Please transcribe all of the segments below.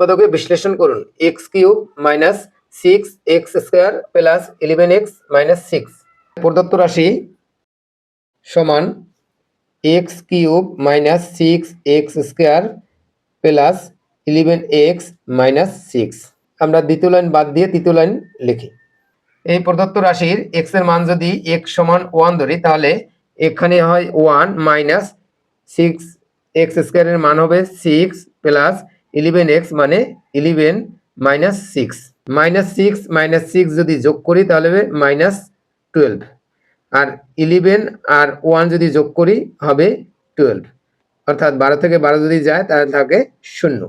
উৎপাদকে বিশ্লেষণ করুন। X cube minus 6x² plus 11x minus 6 প্রদত্ত রাশি সমান x cube minus 6x² plus 11x minus 6। আমরা দ্বিতীয় লাইন বাদ দিয়ে তৃতীয় লাইন লিখি। এই প্রদত্ত রাশির x এর মান যদি x সমান 1 ধরি, তাহলে এখানে হয় 1 মাইনাস 6x² এর মান হবে 6 প্লাস 11x মানে 11 মাইনাস 6। মাইনাস 6 মাইনাস 6 যদি যোগ করি তাহলে হবে মাইনাস 12, আর 11 আর 1 যদি যোগ করি হবে 12, অর্থাৎ 12 থেকে 12 যদি যায় তাহলে থাকে 0।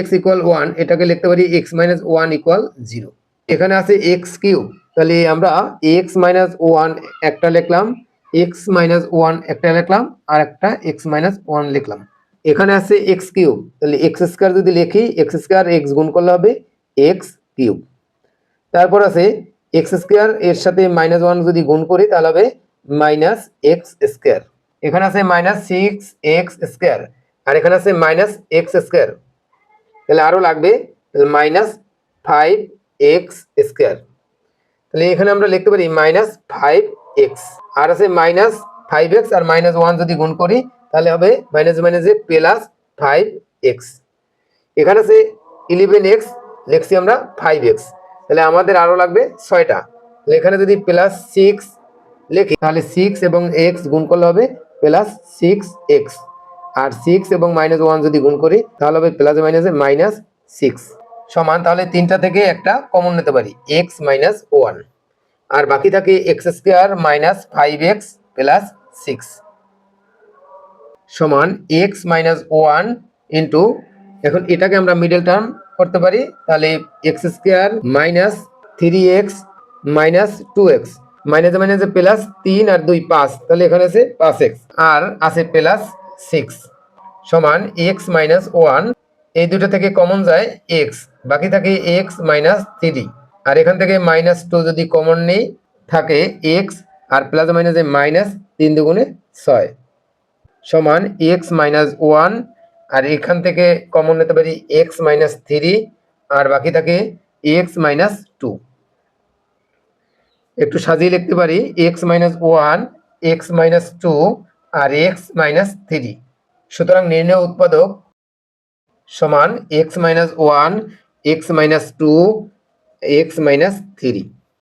x ইকুয়াল 1, এটাকে লিখতে পারি x মাইনাস 1 ইকুয়াল 0। এখানে আছে x কিউব, তাহলে আমরা x মাইনাস 1 একটা লিখলাম, x মাইনাস 1 একটা লিখলাম, আর একটা x মাইনাস 1 লিখলাম। এখানে আছে x কিউব, তাহলে x² যদি লিখি x² x গুণ করলে হবে x কিউব। তারপর আছে x² এর সাথে মাইনাস 1 যদি গুণ করি তাহলে হবে মাইনাস x²। এখানে আছে মাইনাস 6x², আর এখানে আছে মাইনাস x², তাহলে আরো লাগবে মাইনাস 5x²। তাহলে এখানে আমরা লিখতে পারি মাইনাস 5x, আর আছে মাইনাস 5x আর মাইনাস 1 যদি গুণ করি তাহলে হবে মাইনাস মাইনাসে প্লাস 5x। এখানে আছে 11x, লিখছি আমরা 5x, তাহলে আমাদের আরো লাগবে 6টা। তাহলে এখানে যদি প্লাস 6 লিখি তাহলে 6 এবং x গুণ করলে হবে প্লাস 6x, আর 6 এবং মাইনাস 1 যদি গুণ করি তাহলে হবে প্লাস মাইনাসে মাইনাস 6 সমান। তাহলে তিনটা থেকে একটা কমন নিতে পারি x মাইনাস 1, আর বাকি থাকে x² মাইনাস 5x প্লাস 6 সমান x মাইনাস 1 ইন্টু, এখন এটাকে আমরা মিডল টার্ম করতে পারি, তাহলে x² minus 3x minus 2x, মাইনাসে মাইনাসে প্লাস 3 আর 2 5, তাহলে এখানে আছে 5x আর আছে প্লাস 6 সমান x মাইনাস 1। এই দুটো থেকে কমন যায় x, বাকি থাকে x মাইনাস 3, আর এখান থেকে মাইনাস 2 যদি কমন নেই থাকে x, আর প্লাস মাইনাসে মাইনাস 3 দুগুণে 6 সমান x মাইনাস 1, আর এখান থেকে কমন নিতে পারি x মাইনাস 3, আর বাকি থাকে x মাইনাস 2। একটু সাজিয়ে লিখতে পারি x মাইনাস 1, x মাইনাস 2 আর x মাইনাস 3। সুতরাং নির্ণয় উৎপাদক সমান x minus 1, x minus 2, x minus 3।